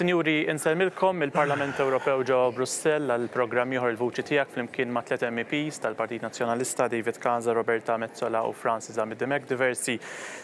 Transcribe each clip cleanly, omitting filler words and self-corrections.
Sinjuri, insellmilkom il-Parlament Ewropew ġo Brussell għal programm ieħor il-vuċi tiegħek flimkien ma' 3 MEPs tal-Partit Nazzjonalista David Casa, Roberta Metsola u Francis Amidemek, diversi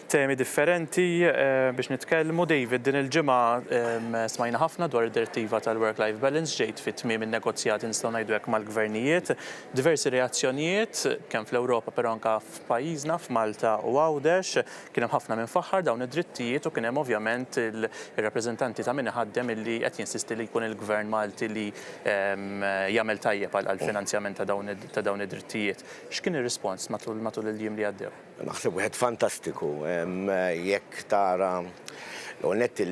temi differenti biex nitkellmu. David, din il-ġimgħa smajna ħafna dwar id-direttiva tal-work-life balance ġejt fit-tmiem in-negozjati nistgħu ngħidu hekk mal-gvernijiet, diversi reazzjonijiet kemm fl-Ewropa però anke f'pajjiżna f'Malta u Għawdex, kien hemm ħafna minn faħħar dawn id-drittijiet u kien hemm ovvjament il-rappreżentanti ta' min ħaddem illi qed jinsisti li jkun il-Gvern Malti li jagħmel tajjeb għall-finanzjament ta' dawn id-drittijiet. X'kien ir-rispons matul il-jiem li għaddew? Naħseb wieħed fantastiku. Jekk tara l-onet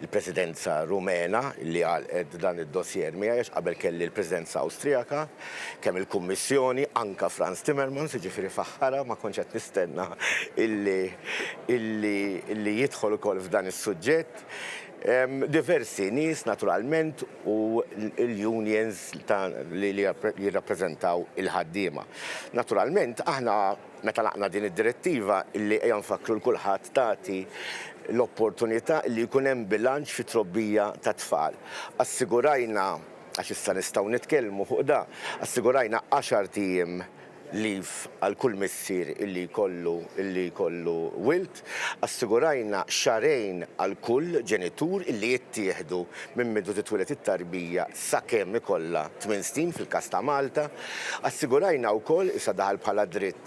il-presidenza rumena li għalqet dan id-dossier miegħi qabel kelli l-presidenza Awstrijaka, kemm il-Kummissjoni, anka Franz Timmermans, jiġifieri faħħara ma kontx qed nistenna illi jidħol ukoll f'dan is-suġġett. Diversi nies naturalment u l-unions li jirrappreżentaw il-ħaddiema. Naturalment aħna meta laqna din id-direttiva illi ejja nfakru l-kulħadd tagħti l-opportunità li jkun hemm bilanċ fit trobbija ta' tfal. Assigurajna, għax issa nistgħu nitkellmu fuq da, assigurajna 10 tiem leave għal kull missier illi jkollu wilt, assigurajna xarejn għal kull ġenitur illi jittieħdu minn minn titwilet it-tarbija sakemm ikollha 8 snin fil-każ ta' Malta, assigurajna wkoll issa daħal bħala dritt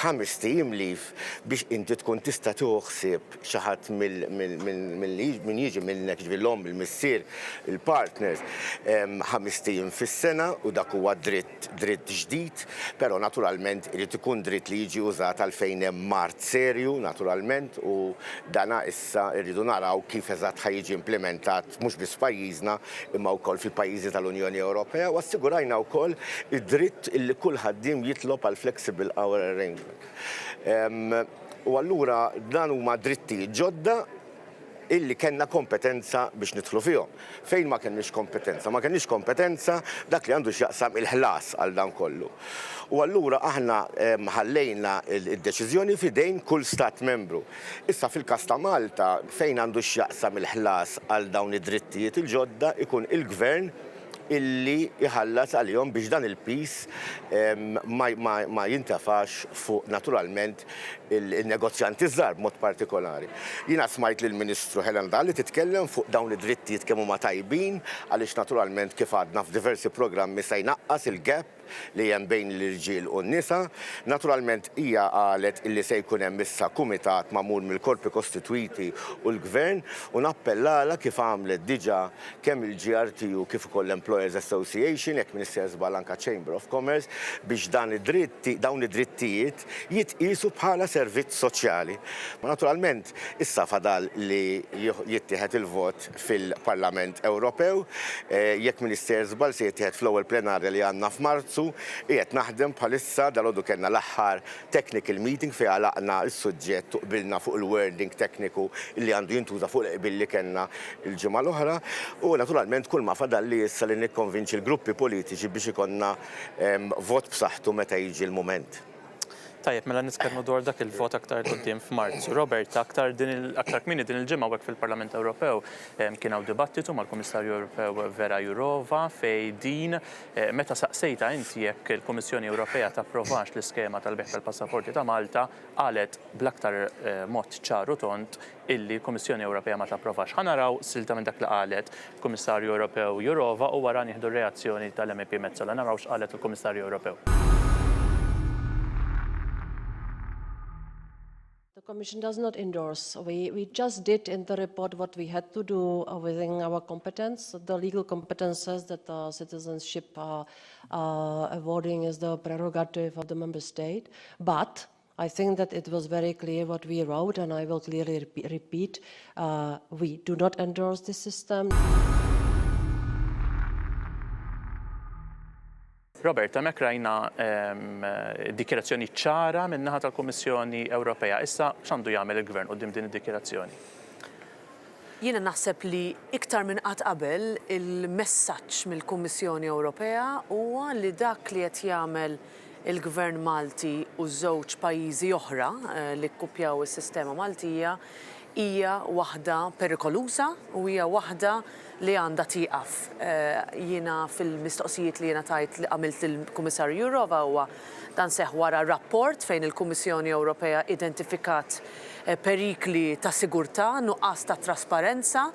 5 tiem leave biex inti tkun tista' tuħsib xi ħadd min jiġi minnek ġifieri il-missier, il-partners 5 tiem fis-sena u dak huwa dritt ġdid, però naturalment irid ikun dritt li jiġi użat għalfejn hemm mart serju naturalment u dana issa rridu naraw kif eżatt ħajjiġi implementat mhux biss pajjiżna imma wkoll fil-pajjiżi tal-Unjoni Ewropea u assigurajna wkoll id-dritt illi kull ħaddiem jitlob għal flexible hour arrangement. U allura dan huma drittijiet ġodda illi kellna kompetenza biex nidħlu fihom. Fejn ma kenniex kompetenza? Ma kenniex kompetenza dak li għandu x'jaqsam il-ħlas għal dan kollu. U allura aħna ħallejna id-deċiżjoni f'idejn kull stat membru. Issa fil-każ ta' Malta fejn għandu x'jaqsam il-ħlas għal dawn id-drittijiet il-ġodda ikun il-Gvern illi iħallas għalihom biex dan il-pis ma jintafax fuq naturalment il-negozjanti żgħar b'mod partikolari. Jiena smajt lill-Ministru Helen Dalli titkellem fuq dawn id-drittijiet kemm huma tajbin għaliex naturalment kif għadna f'diversi programmi se jnaqqas il-gap li hemm bejn l-irġiel u n-nisa. Naturalment hija qalet illi se jkun hemm issa kumitat magħmul mill-korpi kostitwiti u l-Gvern u nappellala kif għamlet diġà kemm il-GRTU kif ukoll l-Employers Association, jekk Minister żball anke Chamber of Commerce biex dawn id-drittijiet jitqisu bħala servizz soċjali. Ma naturalment issa fadal li jittieħed il-vot fil-Parlament Ewropew, jekk Minister żball se jittieħed fl-ewwel plenarja li għandna f'Marzu qiegħed naħdem bħalissa dalodu kellna l-aħħar technical meeting fejn għalaqna s-suġġett u qbilna fuq il-wording tekniku li għandu jintuża fuq il-qbil li kellna il-ġimgħa l-oħra u naturalment kull ma fadal li issa li nikkonvinċi l-gruppi politiċi biex ikonna vot b'saħħtu meta jiġi l-mument. Tajjeb, mela nitkellmu dwar dak il-vot aktar quddiem f'Marzu. Robert, aktar kmieni din il-ġimgħa hekk fil-Parlament Ewropew kien hawn dibattitu mal-Kummissarju Ewropew Vera Jourova fejn din meta saqsejta inti jekk il-Kummissjoni Ewropea tapprovax l-iskema tal-beħ tal-passaporti ta' Malta qalet bl-aktar mod ċar u tont illi l-Kummissjoni Ewropea ma tapprovax. Ħanaraw silta minn dak li qalet il-Kummissarju Ewropew Jourova u wara nieħdu r-reazzjoni tal-MEP Metsola. Naraw x'qalet il-Kummissarju Ewropew. The Commission does not endorse. We just did in the report what we had to do within our competence. The legal competence says that the citizenship awarding is the prerogative of the member state. But I think that it was very clear what we wrote, and I will clearly repeat. We do not endorse this system. Robert, hemmhekk rajna dikjerazzjoni ċara min-naħa tal-Kummissjoni Ewropea. Issa x'għandu jagħmel il-Gvern quddiem din id-dikjerazzjoni? Jiena naħseb li iktar minn qatt qabel il-messaġġ mill-Kummissjoni Ewropea huwa li dak li qed jagħmel il-Gvern Malti u żewġ pajjiżi oħra li kkupjaw is-sistema Maltija hija waħda perikoluża u hija waħda li għandha tieqaf. Jiena fil-mistoqsijiet li jiena tajt li għamilt lill-Kummissarju Jourova huwa dan seħħ wara rapport fejn il-Kummissjoni Ewropea identifikat perikli ta' sigurtà, nuqqas ta' trasparenza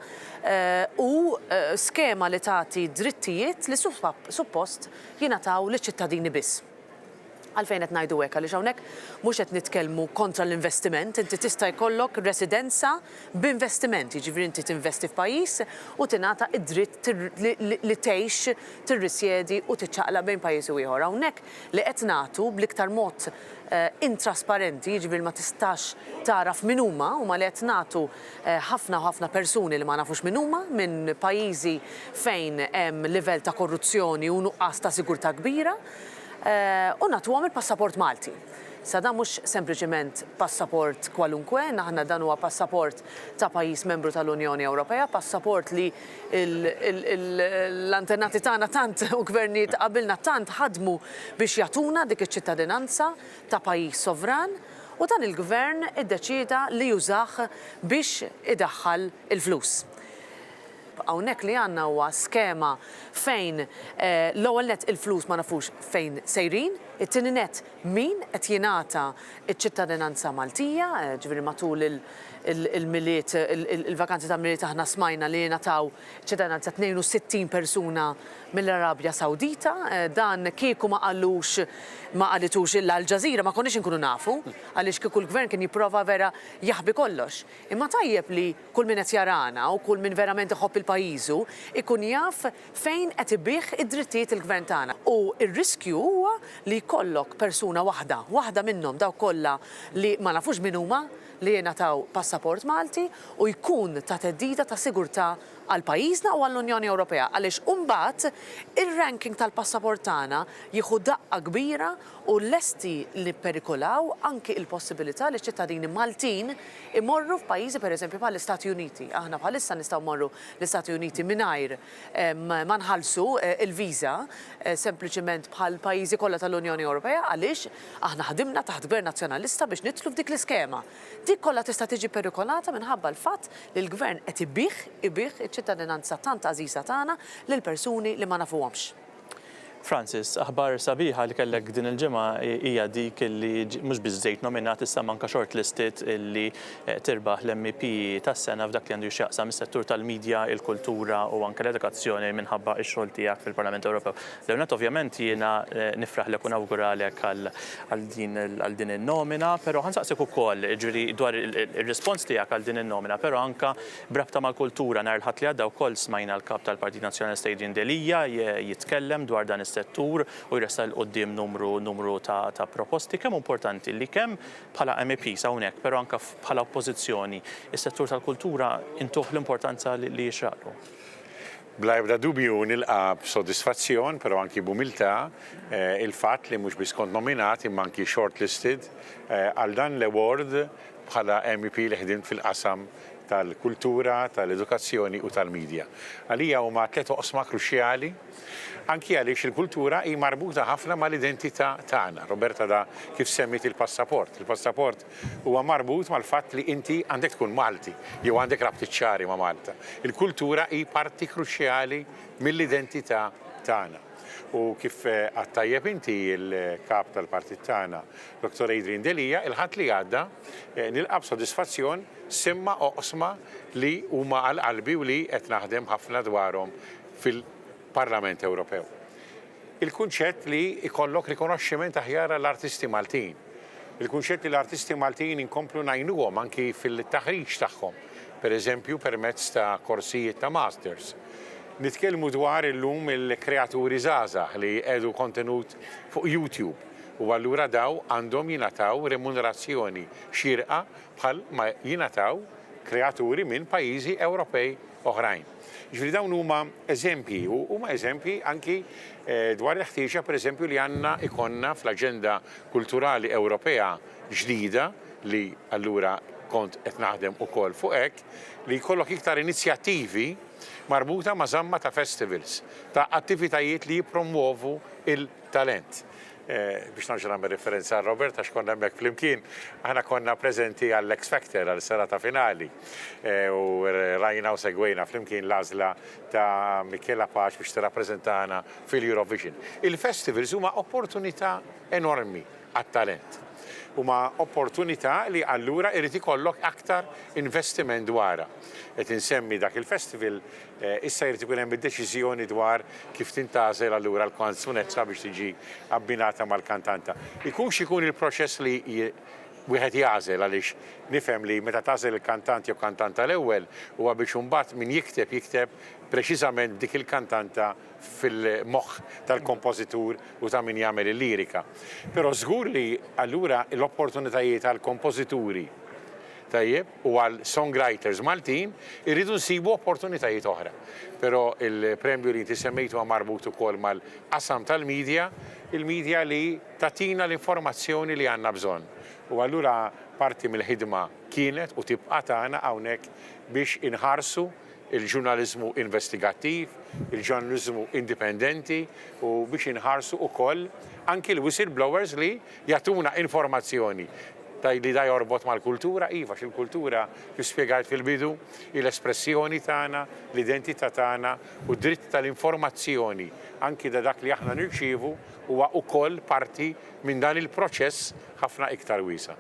u skema li tagħti drittijiet li suppost jingħataw liċ-ċittadini biss. Għalfejn qed ngħidu hekk għaliex hawnhekk mhux qed nitkellmu kontra l-investiment, inti tista' jkollok residenza b'investiment, jiġifieri inti tinvesti f'pajjiż u tingħata id-dritt li tgħix, tirrisjedi u tiċċaqla bejn pajjiż u ieħor. Hawnhekk li qed nagħtu bl-iktar mod intrasparenti, jiġifieri ma tistax taraf min huma u ma li qed nagħtu ħafna persuni li ma nafux min huma minn pajjiżi fejn hemm livell ta' korruzzjoni u nuqqas ta' sigurtà kbira. U nagħtuhom il-passaport Malti. Sa dan mhux sempliċement passaport kwalunkwe, aħna dan huwa passaport ta' pajjiż membru tal-Unjoni Ewropea, passaport li l-antennati tagħna tant u gvernijiet qabilna tant ħadmu biex jagħtuna dik iċ-ċittadinanza ta' pajjiż sovran u dan il-gvern iddeċida li jużah biex idaħħal il-flus. Hawnhekk li għandna huwa skema fejn l-ewwel nett il-flus ma nafux fejn sejrin, it-tieni nett min qed jingħata ċ-ċittadinanza Maltija, ġifieri matul il-miliet, il-vakanzi ta' miliet aħna smajna li jingħataw ċittadinanza 62 persuna mill-Arabja Sawdita, dan kieku ma qalitux l-Al Jazeera ma konniex inkunu nafu, għaliex kieku l-gvern kien jipprova vera jaħbi kollox. Imma tajjeb li kull min qed jarana u kull min verament iħobb il-pajjiżu ikun jaf fejn qed ibih id-drittijiet il-gvern tagħna. U r-riskju huwa li jkollok persuna waħda minnhom daw kollha li ma nafux min huma li jingħataw passaport Malti u jkun ta' theddida ta' sigurtà għal pajjiżna u għall-Unjoni Ewropea għaliex imbagħad ir-ranking tal-passaport tagħna jieħu daqqa kbira u lesti li perikolaw anki il-possibilità li ċittadini Maltin imorru f'pajjiżi pereżempju bħall-Istati Uniti. Aħna bħalissa nistgħu mmorru l-Istati Uniti mingħajr ma nħallsu il-viża sempliċement bħal pajjiżi kollha tal-Unjoni Ewropea għaliex aħna ħdimna taħt gvern nazzjonalista biex nidħlu f'dik l-iskema. Dik kollha tista' tiġi perikolata minħabba l-fatt li l-gvern qed ibih iċ-ċittadinanza tant għażiża tagħna lil persuni li ma nafuhomx. Francis, aħbar sabiħa li kellek din il-ġimgħa hija dik li mhux biżżejjed nominat issa manka shortlisted illi tirbaħ l-MEP tas-sena f'dak li għandu jxaqsam is-settur tal-midja, il-kultura u anke l-edukazzjoni minħabba x-xogħol tiegħek fil-Parlament Ewropew. L-ewwel ovvjament jiena nifraħlek u nawguralek għal din in-nomina, però ħansaqsik ukoll ġifieri dwar ir-rispons tiegħek għal din in-nomina, però anke brabta mal-kultura nhar il-ħadd li għadda wkoll smajna l-kap tal-Partit Nazzjonalista Adrian Delija jitkellem dwar dan settur u jressal qudiem numru ta' proposti kemm importanti li kemm bħala MEPs hawnhekk, però anke bħala oppożizzjoni is-settur tal-kultura intuħ l-importanza li jixraqlu. Bla ebda dubju nilqa b'sodisfazzjon, però anki b'umiltà il-fatt li mhux biss kont nominat imma anki shortlisted għal dan l-award bħala MEP li ħdimt fil-qasam tal-kultura, tal-edukazzjoni u tal-medja. Għalija huma tliet oqsma kruċjali anki għaliex il-kultura hi marbuta ħafna mal-identità tagħna. Roberta da kif semmit il-passaport. Il-passaport huwa marbut mal-fatt li inti għandek tkun Malti jew għandek rabtiċċari ma' Malta. Il-kultura hi parti kruċjali mill-identità tagħna. U kif għattajjeb inti il-kap tal-partit tagħna, Dr. Adrian Delija, il-ħadd li għadda nilqa' b'sodisfazzjon semma oqsma li huma għal qalbi u li qed naħdem ħafna dwarhom fil-Parlament Ewropew. Il-kunċett li ikollok rikonoxximent aħjar għall-artisti Maltin. Il-kunċett li l-artisti Maltin inkomplu ngħinuhom anki fil-taħriġ tagħhom, pereżempju permezz ta' korsijiet ta' masters. Nitkellmu dwar illum il-kreaturi żgħażagħ li qiegħdu kontenut fuq YouTube u allura daw għandhom jingħataw remunerazzjoni xierqa bħal ma jingħataw kreaturi minn pajjiżi Ewropej oħrajn. Ġifieri dawn huma eżempji u huma eżempji anki dwar il-ħtieġa pereżempju li għandna ikonna fl-Aġenda Kulturali Ewropea ġdida li allura kont qed naħdem ukoll fuq hekk li jkollok iktar inizjattivi marbuta ma' żamma ta' festivals, ta' attivitajiet li jippromuovu il-talent. biex narġa nagħmel referenza għal Robert għax konna hemmhekk flimkien, aħna konna preżenti għall-X Factor għal serata finali u rajna u segwejna flimkien l-għażla ta' Michela Paċ biex tirrappreżentana fil-Eurovision. Il-festivals huma opportunità enormi għat-talent. Huma opportunità li allura irid ikollok aktar investiment dwarha. Qed insemmi dak il-festival issa jrid ikun hemm id-deċiżjoni dwar kif tintażel allura l-kanzunetta biex tiġi abbinata mal-kantanta. Ikunx ikun il-proċess li wieħed jażel għaliex nifhem li meta tażel il-kantant jew kantanta l-ewwel huwa biex imbagħad min jikteb preċiżament dik il-kantanta fil-moħħ tal-kompożitur u ta' min jagħmel il-lirika. Però żgur li allura l-opportunitajiet għall-kompożituri tajjeb u għal songwriters Maltin irridu nsibu opportunitajiet oħra. Però il-premju li inti semmejtu huwa marbut ukoll mal-qasam tal-medja, il-medja li tatina l-informazzjoni li għandna bżonn. U allura parti mill-ħidma kienet u tibqa' tagħna hawnhekk biex inħarsu il-ġurnalizmu investigattiv, il-ġurnalizmu indipendenti u biex inħarsu ukoll anki l-whistleblowers li jagħtuna informazzjoni li da jorbot mal-kultura, iva il-kultura kif spjegajt fil-bidu, l-espressjoni tagħna, l-identità tagħna u d-dritt tal-informazzjoni anki da dak li aħna nirċievu huwa wkoll parti minn dan il-proċess ħafna iktar wiesa'.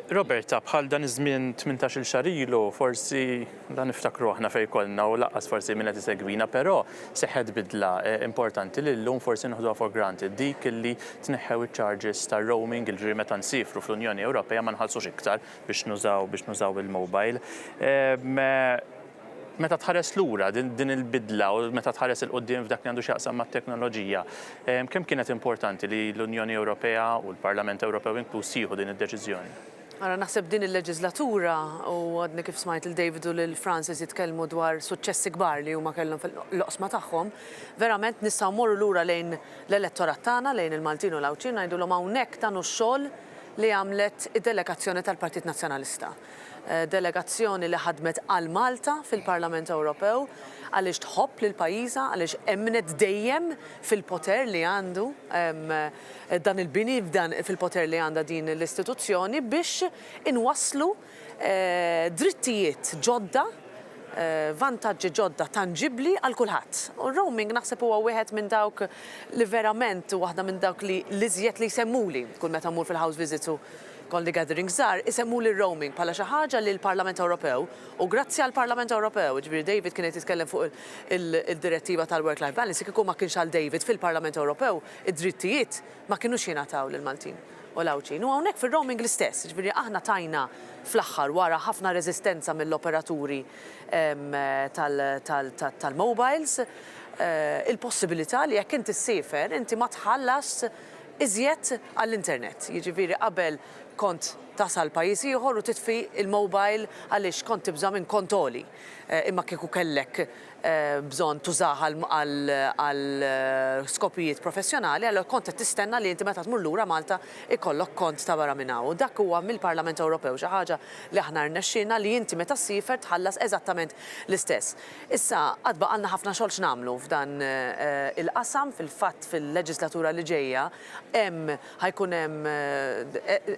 Roberta, bħal dan iż-żmien 18-il xahar ilu, forsi dan niftakru aħna fejn kollna u laqqas forsi min qed isegwina, però seħħet bidla importanti li llum forsi naħduha for granted dik illi tneħħew iċ-charges tar-roaming il-ġri meta nsifru fl-Unjoni Ewropea ma nħallsux iktar biex nużaw il-mobile. Meta tħares lura din il-bidla u meta tħares il-qoddim f'dak li għandu x'jaqsam mat-teknoloġija, kemm kienet importanti li l-Unjoni Ewropea u l-Parlament Ewropew inkluż jieħu din id-deċiżjoni? Ara naħseb din il-leġislatura u għadni kif smajt il-David u l-Francis jitkellmu dwar suċċessi kbar li huma kellhom fil-loqsma tagħhom, verament nistgħu mmorru lura lejn l-elettorat tagħna, lejn il-Maltin u l-Awċin ngħidulhom hawnhekk tagħnu x-xogħol li għamlet id-delegazzjoni tal-Partit Nazzjonalista. Delegazzjoni li ħadmet għal Malta fil-Parlament Ewropew għaliex tħobb lil pajjiżha, għaliex emnet dejjem fil-poter li għandu dan il-bini fil-poter li għandha din l-istituzzjoni biex inwasslu drittijiet ġodda, vantaġġi ġodda tangibbli għal kulħadd. U roaming naħseb huwa wieħed minn dawk li verament waħda minn dawk li iżjed li jsemmuli kull meta mmur fil-house visits kolli gatherings żgħar isemmu li roaming bħala xi ħaġa li l-Parlament Ewropew u grazzi għall-Parlament Ewropew, ġifieri David kien qed jitkellem fuq il-direttiva tal-work-life balance, kieku ma kienx għal David fil-Parlament Ewropew, id-drittijiet ma kienux jingħataw lill-Maltin u l-Awċin. U hawnhekk fir-roaming l-istess, ġifieri aħna tajna fl-aħħar wara ħafna reżistenza mill-operaturi tal-mobiles il-possibilità li jekk inti ssiefer inti ma tħallas iżjed għall-internet. Jiġifieri qabel kont tasal pajjiż ieħor u titfi il-mobile għaliex kont tibża minn kontoli. Imma kieku kellek bżonn tużaha għal skopijiet professjonali, allora kont qed tistenna li inti meta tmur lura Malta ikollok kont ta' barra minn hawn. Dak huwa mill-Parlament Ewropew xi ħaġa li aħna rnexxielna li inti meta ssifer tħallas eżattament l-istess. Issa qatt baqalna ħafna xogħol x'nagħmlu f'dan il-qasam fil-fatt fil-leġislatura li ġejja ħajkun hemm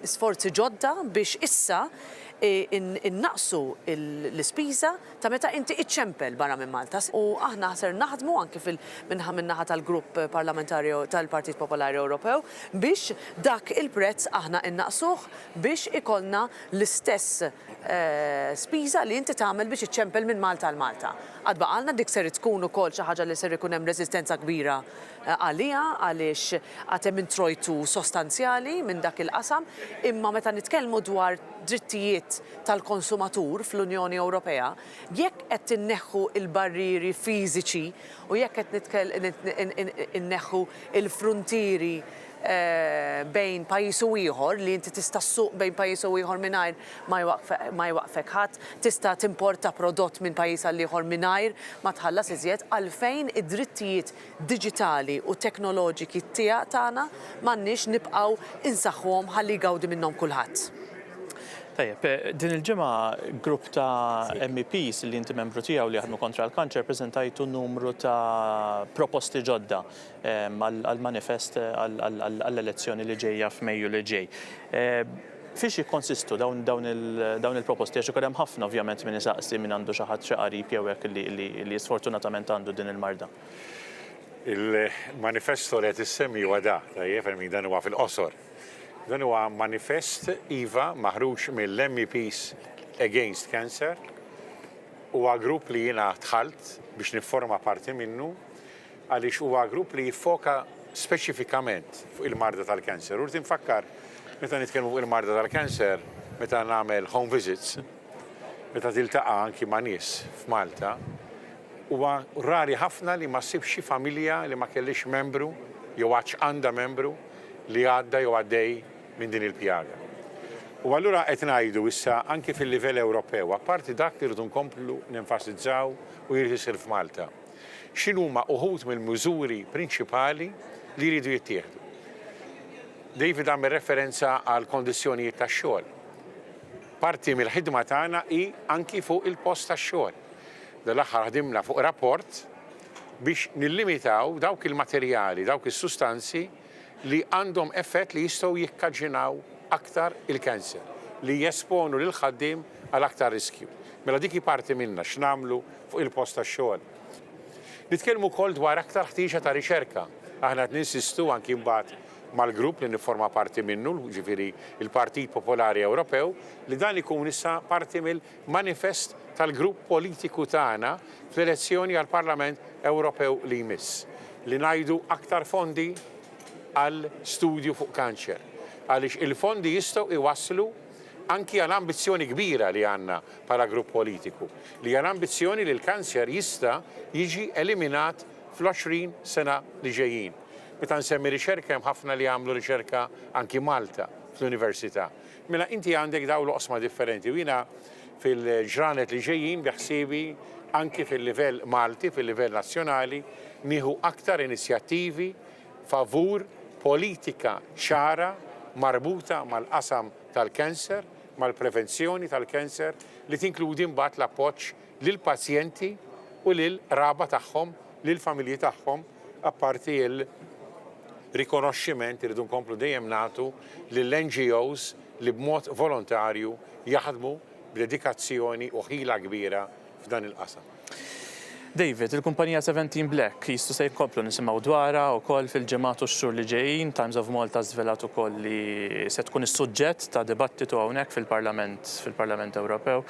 sforzi ġodda biex issa innaqsu l-ispiża ta' meta inti iċċempel barra minn Malta. U aħna ser naħdmu anke min-naħa tal-grupp parlamentari tal-Partit Popolari Ewropew biex dak il-prezz aħna innaqsuh biex ikollna l-istess spiża li inti tagħmel biex iċċempel minn Malta għal Malta. Għad baqalna dik ser tkun ukoll xi ħaġa li ser ikun hemm reżistenza kbira għalija għaliex għad hemm introjtu sostanzjali minn dak il-qasam, imma meta nitkellmu dwar drittijiet tal-konsumatur fl-Unjoni Ewropea, jekk qed inneħħu il-barrieri fiżiċi u jekk qed inneħħu il-fruntieri bejn pajjiż u ieħor li inti tista' ssuq bejn pajjiż u ieħor mingħajr ma jwaqfek ħadd, tista' timporta prodott minn pajjiż għal ieħor mingħajr ma tħallas iżjed għalfejn id-drittijiet diġitali u teknoloġiki tagħna m'għandniex nibqgħu insaħħuhom ħalli jgawdi minnhom kulħadd. Tajjeb, din il-ġimgħa grupp ta' MEPs li inti membru tiegħu li jaħdmu kontra l-kanċer preżentajtu numru ta' proposti ġodda għal-manifest għall-elezzjoni li ġejja f'Mejju li ġej. Fiex jikkonsistu dawn il-proposti għax ukoll hemm ħafna ovvjament min isaqsi min għandu xi ħadd xi qarib jew hekk li sfortunatament għandu din il-marda. Il-manifesto li qed issemmi huwa tajjeb min dan huwa fil-qosor. Dan huwa manifest iva maħruġ mill-MEPs Against Cancer huwa grupp li jiena dħalt biex nifforma parti minnu għaliex huwa grupp li jiffoka speċifikament fuq il-marda tal-kanser. Urt infakkar meta nitkellmu fuq il-marda tal-kanser, meta nagħmel home visits, meta tiltaqa' anki ma' nies f'Malta, huwa rari ħafna li ma ssibx familja li ma kellix membru jew għax għandha membru li għadda jew għaddej minn din il-pjaga. U allura qed ngħidu issa anke fil-livell Ewropew, apparti dak li rridu nkomplu nenfasizzaw u jrid isir f'Malta. X'inhuma uħud mill-miżuri prinċipali li jridu jittieħdu. David għamel referenza għal kondizzjonijiet tax-xogħol. Parti mill-ħidma tagħna hi anki fuq il-post tax-xogħol. Dal-aħħar ħdimna fuq rapport biex nillimitaw dawk il-materjali, dawk is-sustanzi li għandhom effett li jistgħu jikkaġinaw aktar il-kanser, li jesponu lil ħaddiem għal aktar riskju. Mela dik parti minna x'namlu fuq il-post tax-xogħol. Nitkellmu wkoll dwar aktar ħtieġa ta' riċerka. Aħna qed ninsistu anki mbagħad mal-grupp li nifforma parti minnu, ġifieri il-Partit Popolari Ewropew, li dan ikun issa parti mill-manifest tal-grupp politiku tagħna fl-elezzjoni għall Parlament Ewropew li jmiss. Li ngħidu aktar fondi għal studju fuq kanċer. Għaliex il-fondi jistgħu iwasslu anki għal ambizzjoni kbira li għandna bħala grupp politiku. Li għal ambizzjoni li l-kanċer jista' jiġi eliminat fl-20 sena li ġejjin. Meta nsemmi riċerka hemm ħafna li għamlu riċerka anki Malta fl-Università. Mela inti għandek dawn l-oqsma differenti. U jiena fil-ġranet li ġejjin biħsiebi anki fil-livell Malti, fil-livell nazzjonali, nieħu aktar inizjattivi favur politika ċara marbuta mal-qasam tal-kanser, mal-prevenzjoni tal-kanser li tinkludi mbagħad l-appoġġ lil pazjenti u lil raba tagħhom, lil familji tagħhom, apparti il-rikonoxximent irridu nkomplu dejjem nagħtu lill-NGOs li b'mod volontarju jaħdmu b'dedikazzjoni u ħila kbira f'dan il-qasam. David, il-kumpanija 17 Black jistu se jkomplu nisimgħu dwarha wkoll fil-ġimgħat u x-xhur li ġejjin, Times of Malta żvelat ukoll li se tkun is-suġġett ta' dibattitu hawnhekk fil-Parlament Ewropew.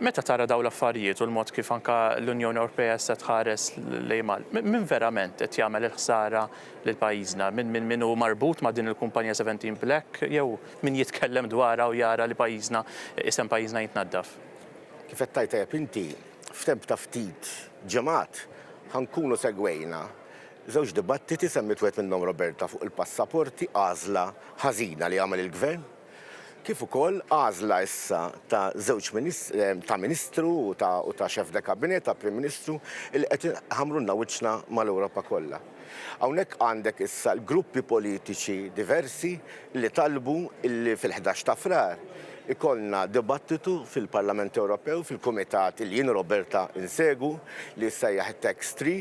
Meta tara dawn l-affarijiet u l-mod kif anke l-Unjoni Ewropea se tħares lejn Malta, min verament qed jagħmel il-ħsara lil pajjiżna? Min hu marbut ma' din il-kumpanija 17 Black jew min jitkellem dwarha u jara li pajjiżna isem pajjiżna jitnaddaf? Kif qed tajjeb inti f'temp ta' ftit ġemat ħankunu segwejna żewġ dibattiti semmit wieħed minnhom Roberta fuq il-passaporti għażla ħażina li għamel il-Gvern, kif ukoll għażla issa ta' żewġ ta' Ministru u ta' Xef de Kabinet ta' Prim Ministru li qed ħamrulna wiċċna mal-Ewropa kollha. Hawnhekk għandek issa l-gruppi politiċi diversi li talbu illi fil-11 ta' frar ikollna dibattitu fil-Parlament Ewropew, fil-Kumitat li jien Roberta insegu li sejjaħ Tax 3,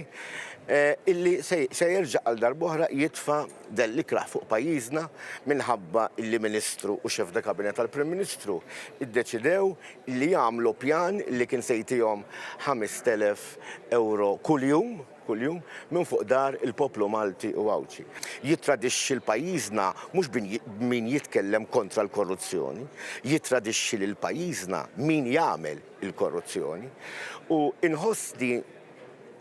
illi se jerġa' għal darb'oħra jitfa' dell-ikraħ fuq pajjiżna minħabba illi Ministru u Xef de Kabinet tal-Prim Ministru iddeċidew li jagħmlu pjan li kien se jtihom 5,000 euro kuljum minn fuq dar il-poplu Malti u Awċi. Jittradixxi l-pajjiżna mhux min jitkellem kontra l-korruzzjoni, jittradixxi lil pajjiżna min jagħmel il-korruzzjoni u inħossni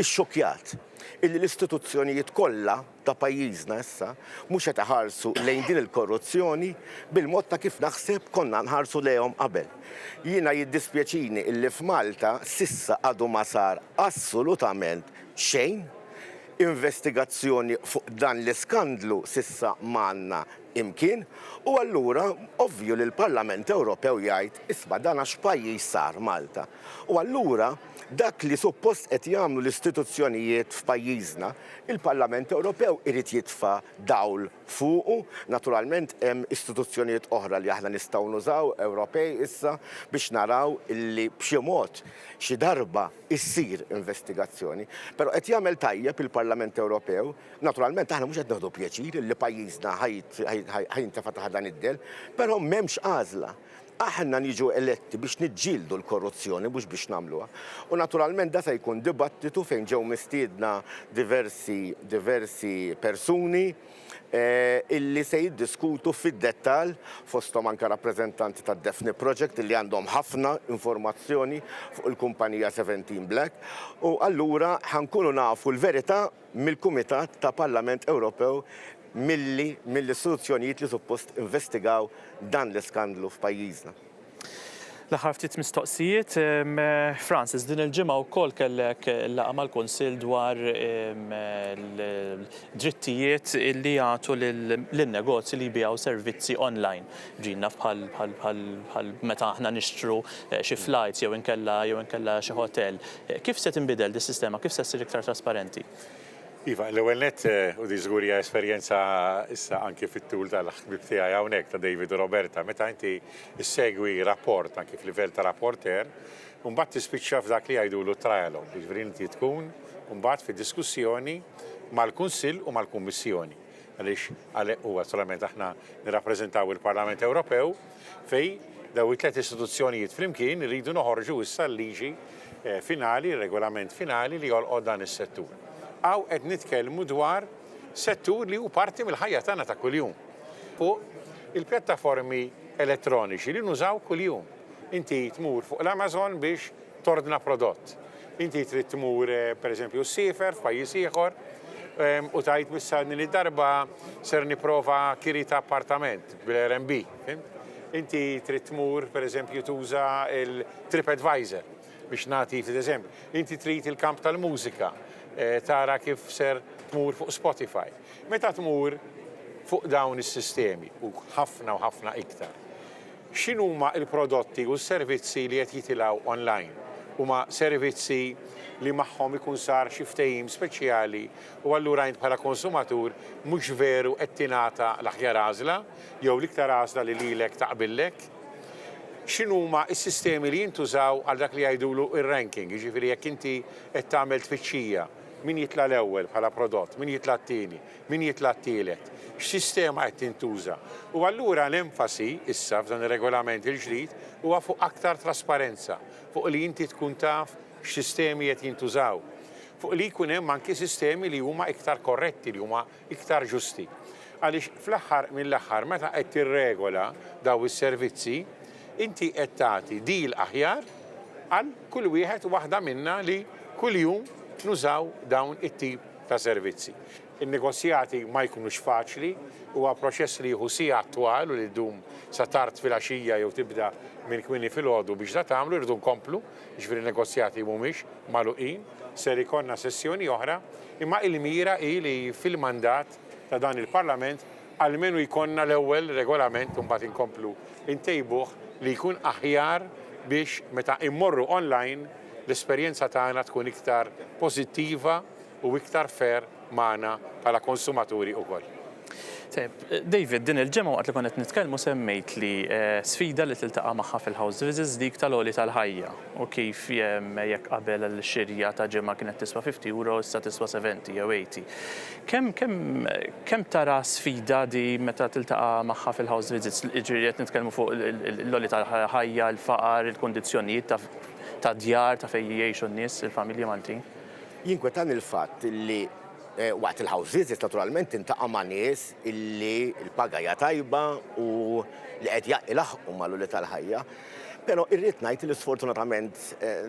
x-xokjat illi l-istituzzjonijiet kollha ta' pajjiżna issa mhux qed iħarsu lejn din il-korruzzjoni bil-mod ta' kif naħseb konna nħarsu lejhom qabel. Jiena jiddispjaċini illi f'Malta sissa għadu ma sar assolutament xejn, investigazzjoni fuq dan l-iskandlu sissa m'għandna imkien u allura ovvju li l-Parlament Ewropew jgħid isma' dan għax pajjiż sar Malta. U allura dak li suppost qed jagħmlu l-istituzzjonijiet f'pajjiżna, il-Parlament Ewropew irid jitfa' dawl fuqu. Naturalment hemm istituzzjonijiet oħra li aħna nistgħu nużaw Ewropej issa biex naraw illi b'xi mod xi darba issir investigazzjoni. Però qed jagħmel tajjeb il-Parlament Ewropew, naturalment aħna mhux qed neħdu pjaċir li pajjiżna ħajintefa' taħt dan id-del, però m'hemmx għażla. Aħna niġu eletti biex niġġieldu l-korruzzjoni mhux biex nagħmluha. U naturalment da se jkun dibattitu fejn ġew mistiedna diversi persuni illi se jiddiskutu fid-dettall fosthom anke rappreżentanti tad-Daphne Project illi għandhom ħafna informazzjoni fuq il-kumpanija 17 Black u allura ħankunu nafu l-verità mill-Kumitat ta' Parlament Ewropew mill-istituzzjonijiet li suppost investigaw dan l-iskandlu f'pajjiżna. L-aħħar ftit mistoqsijiet, Francis, din il-ġimgħa wkoll kellek laqgħa mal-Kunsill dwar drittijiet li jagħtu lin-negozji li jbiegħu servizzi online. Ġinna bħal meta aħna nixtru xi flights jew inkella xi hotel. Kif se tinbidel dis-sistema, kif se ssir iktar trasparenti? Iva, l-ewwel nett u di żgur hija esperjenza issa anke fit-tul tal-ħbib tiegħi hawnhekk ta' David u Roberta, meta inti issegwi rapport anke f'livell ta' rapporter, u mbagħad tispiċċa f'dak li jgħidulu trialog, jiġifieri inti tkun mbagħad fid-diskussjoni mal-Kunsill u mal-Kummissjoni. Għaliex huwa solament aħna nirrappreżentaw il-Parlament Ewropew fejn daw it-tliet istituzzjonijiet flimkien iridu noħorġu issa l-liġi finali, il-regolament finali li jolqod dan is-settur. Għaw qed nitkellmu dwar settur li hu parti mill-ħajja tagħna ta' kuljum. Fuq il-pjattaformi elettroniċi li nużaw kuljum. Inti tmur fuq l-Amazon biex tordna prodott. Inti trid tmur pereżempju ssifer f'pajjiż ieħor u tajt bissa din id-darba ser nipprova kiri ta' appartament bil-Airbnb. Inti trid tmur pereżempju tuża il-TripAdvisor biex nagħti f'eżempju. Inti trid il-kamp tal-mużika. Tara kif ser tmur fuq Spotify. Meta tmur fuq dawn is-sistemi u ħafna iktar, x'inhuma l-prodotti u s-servizzi li qed jitilgħu online? Huma servizzi li magħhom ikun sar xi ftehim speċjali u allura int bħala konsumatur mhux veru qed tingħata l-aħjar għażla jew l-iktar għażla li lilek taqbillek. X'inhuma s-sistemi li jintużaw għal dak li jgħidulu ir-ranking, jiġifieri jekk inti qed tagħmel tfittxija min jitla l-ewwel bħala prodott, min jitla t-tieni, min jitla t-tielet, x'sistema qed tintuża. U allura l-enfasi issa f'dan ir-regolament il-ġdid huwa fuq aktar trasparenza, fuq li inti tkun taf x'sistemi qed jintużaw, fuq li jkun hemm anke sistemi li huma iktar korretti, li huma iktar ġusti. Għaliex fl-aħħar mill-aħħar meta qed tirregola daw is-servizzi, inti qed tagħti deal aħjar għal kull wieħed waħda minna li kuljum nużaw dawn it-tip ta' servizzi. Il-negozjati ma jkunux faċli, huwa proċess li jieħu sija attwal u li ddum sa tard fil-għaxija jew tibda minn kmieni filgħodu biex da tagħmlu irridu nkomplu, jiġifieri negozjati mhumiex magħluqin, ser ikollna sessjoni oħra, imma il-mira hi li fil-mandat ta' dan il-Parlament almenu jkollna l-ewwel regolament u mbagħad inkomplu intejbuh li jkun aħjar biex meta immorru online l-esperjenza tagħna tkun iktar pożittiva u iktar fair magħna bħala konsumaturi wkoll. David, din il-ġemgħa waqt li kont qed nitkellmu semmejt li sfida li tiltaqa' magħha fil-house visits dik tal-għoli tal-ħajja u kif jekk qabel l-xirja ta' ġimgħa kienet tiswa €50 issa tiswa 70 jew 80. Kemm tara sfida di meta tiltaqa' magħha fil-house visits, jiġri qed nitkellmu fuq l-għoli tal-ħajja, l-faqar, il-kundizzjonijiet ta' djar ta' fejn jgħixu n-nies, il-familji Maltin? Jinkwetan il-fatt li waqt il-house visits naturalment intaqa' ma' nies illi l-paga hija tajba u li qed ilaħqu mal-għoli tal-ħajja. Però irrid ngħid li sfortunatament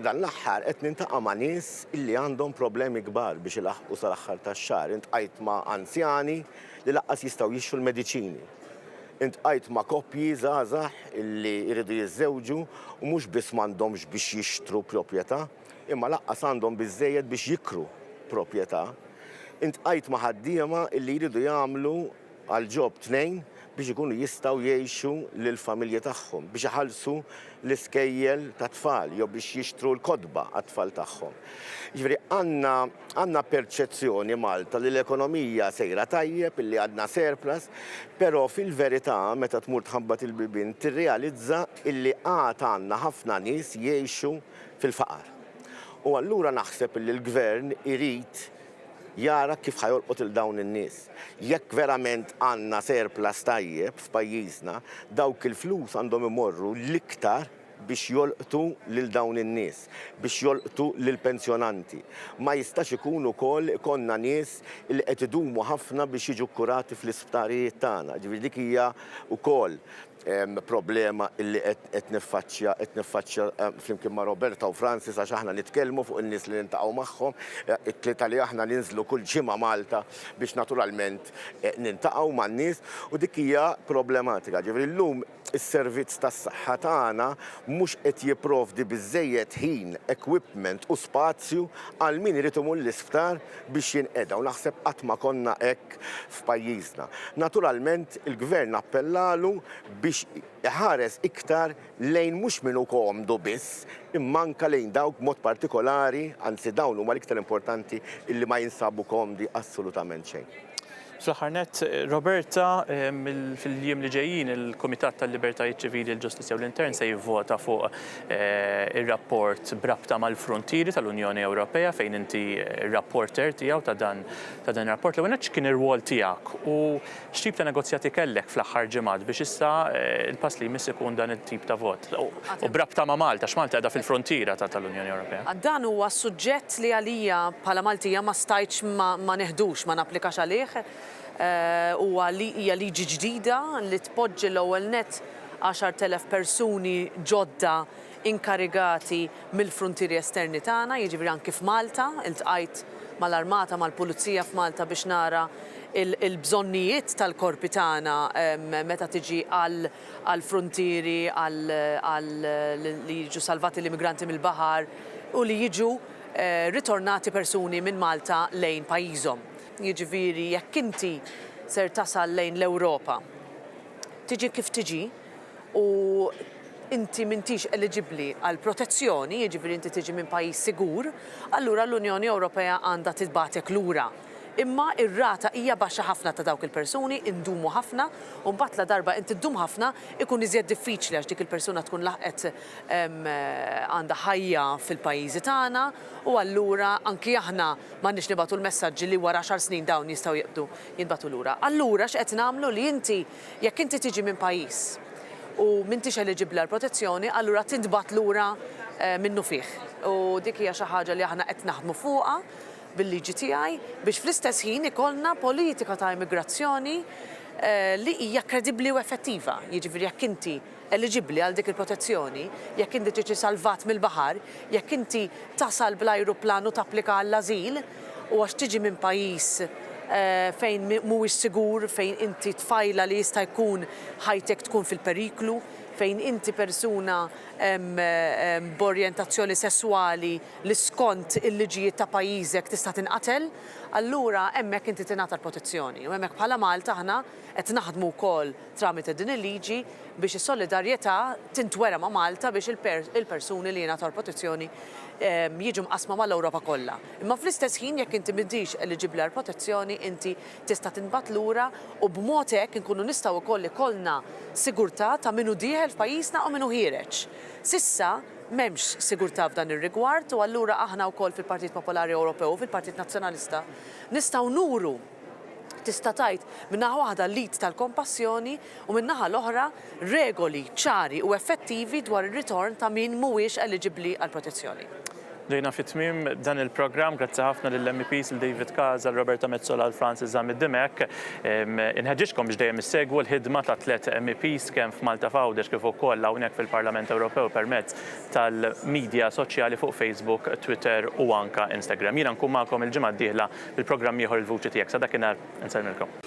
dan l-aħħar qed nintaqa' ma' nies illi għandhom problemi kbar biex ilaħqu sal-aħħar tax-xahar. Intqajt ma' anzjani li laqqas jistgħu jixtru l-mediċini. Intqajt ma' koppji żgħażagħ illi jridu jiżżewġu u mhux biss m'għandhomx biex jixtru proprjetà, imma laqqas għandhom biżżejjed biex jikru proprjetà. Intqajt ma' ħaddiema illi jridu jagħmlu għal ġob tnejn biex ikunu jistgħu jgħixu lill-familji tagħhom, biex iħallsu l-iskejjel ta' tfal, jew biex jixtru l-kodba għat-tfal tagħhom. Jiġifieri għandna perċezzjoni Malta li l-ekonomija sejra tajjeb, illi għandna surplus, però fil-verità meta tmur tħabbat il-bibien tirrealizza illi għad għandna ħafna nies jgħixu fil-faqar. U allura naħseb illi l-gvern irid jara kif ħajolqot il-dawn in-nies. Jekk verament għandna surplus tajjeb f'pajjiżna, dawk il-flus għandhom imorru l-iktar biex jolqtu lil dawn in-nies, biex jolqtu lil pensjonanti. Ma jistax ikun ukoll ikonna nies li qed idumu ħafna biex jiġu kurati fl-isptarijiet tagħna. Ġifieri dik hija wkoll problema illi qed niffaċċja flimkien ma' Roberta u Francis għax aħna nitkellmu fuq in-nies li nintaqgħu magħhom, it-tlieta li aħna ninżlu kull ġimgħa Malta biex naturalment nintaqgħu man-nies u dik hija problematika. Ġifieri llum is-servizz tas-saħħa tagħna mhux qed jipprovdi biżżejjed ħin, equipment u spazju għal min irid imur l-isptar biex jinqeda u naħseb qatt ma konna hekk f'pajjiżna. Naturalment il-gvern appellalu biex iħares iktar lejn mhux minnu komdu biss, imma anke lejn dawk mod partikolari, anzi dawn huma l-iktar importanti illi ma jinsabu komdi assolutament xejn. Fl-aħħar nett, Roberta, fil-jiem li ġejjin il-Kumitat tal-Libertajiet Ċivili, l-Ġustizzja u l-Intern se jivvota fuq ir-rapport brabta mal-frontieri tal-Unjoni Ewropea fejn inti rapporter tiegħu ta' dan rapport. L-ewwel nett x'kien ir-rwol tiegħek u x'tip ta' negozjati kellek fl-aħħar ġimgħat biex issa il-pass li jmiss ikun dan it-tip ta' vot. U brabta ma' Malta, x'Malta qiegħda fil-frontiera tal-Unjoni Ewropea. Dan huwa suġġett li għalija bħala Maltija ma stajtx ma neħdux, ma napplikax għalih. Huwa hija liġi ġdida li tpoġġi l-ewwel nett 10,000 persuni ġodda inkarigati mill-frontieri esterni tagħna, jiġifieri anke f'Malta, iltqajt mal-Armata, mal-Pulizija f'Malta biex nara il-bżonnijiet tal-korpi tagħna meta tiġi għall-frontieri li jiġu salvati l-immigranti mill-baħar u li jiġu ritornati persuni minn Malta lejn pajjiżhom. Jiġifieri jekk inti ser tasal lejn l-Ewropa, tiġi kif tiġi u inti m'intix eligibbli għal protezzjoni, jiġifieri inti tiġi minn pajjiż sigur, allura l-Unjoni Ewropea għandha titbatek lura. Imma ir-rata hija baxxa ħafna ta' dawk il-persuni, indumu ħafna, u mbagħad la darba inti ddum ħafna ikun iżjed diffiċli għax dik il-persuna tkun laħqet għandha ħajja fil-pajjiżi tagħna u allura anki aħna m'għandniex nibagħtu l-messaġġi li wara 10 snin dawn jistgħu jinbagħtu lura. Allura x'qed nagħmlu li inti jekk inti tiġi minn pajjiż u m'intix eliġibbli għall protezzjoni, allura tintbagħat lura minnu fih. U dik hija xi ħaġa li aħna qed naħdmu fuqha bil-liġi tiegħi biex fl-istess ħin ikollna politika ta' immigrazzjoni li hija kredibbli u effettiva. Jiġifieri jekk inti eliġibbli għal dik il-protezzjoni, jekk inti tiġi salvat mill-baħar, jekk inti tasal bl-ajruplan u tapplika għall-ażil u għax tiġi minn pajjiż fejn mhuwiex sigur, fejn inti tfajla li jista' jkun ħajtek tkun fil-periklu, fejn inti persuna b'orjentazzjoni sessuali li skont il-liġijiet ta' pajjiżek tista' tinqatel, allura hemmhekk inti tingħata l-protezzjoni. U hemmhekk bħala Malta aħna qed naħdmu wkoll tramite din il-liġi biex is-solidarjetà tintwera ma' Malta biex il-persuni li jingħataw l-protezzjoni jiġu mqasma mal-Ewropa kollha. Imma fl-istess ħin jekk inti m'intix eliġibbli għall protezzjoni, inti tista' tinbagħat lura u b'mod hekk inkunu nistgħu wkoll ikollna sigurtà ta' min hu dieħel f'pajjiżna u min hu ħiereġ. Sissa m'hemmx sigurtà f'dan ir-rigward u allura aħna wkoll fil-Partit Popolari Ewropew u fil-Partit Nazzjonalista nistgħu nuru tista' tgħid min-naħa waħda l-lid tal-kompassjoni u min-naħa l-oħra regoli ċari u effettivi dwar ir-ritorn ta' min mhuwiex eliġibbli għall protezzjoni. Ġejna fit-tmiem dan il-programm, grazzi ħafna lill-MEPs il-David Casa, Roberta Metsola, Francis Zamid-Dimek. Inħeġġixkom biex dejjem issegwu l-ħidma ta' 3 MEPs kemm f'Malta Fawdex kif ukoll hawnhekk fil-Parlament Ewropew permezz tal-medja soċjali fuq Facebook, Twitter u anke Instagram. Jiena nkun magħkom il-ġimgħa d-dieħla bil-programm ieħor il-Vuċi tiegħek. Sa dakinhar insellmilkom.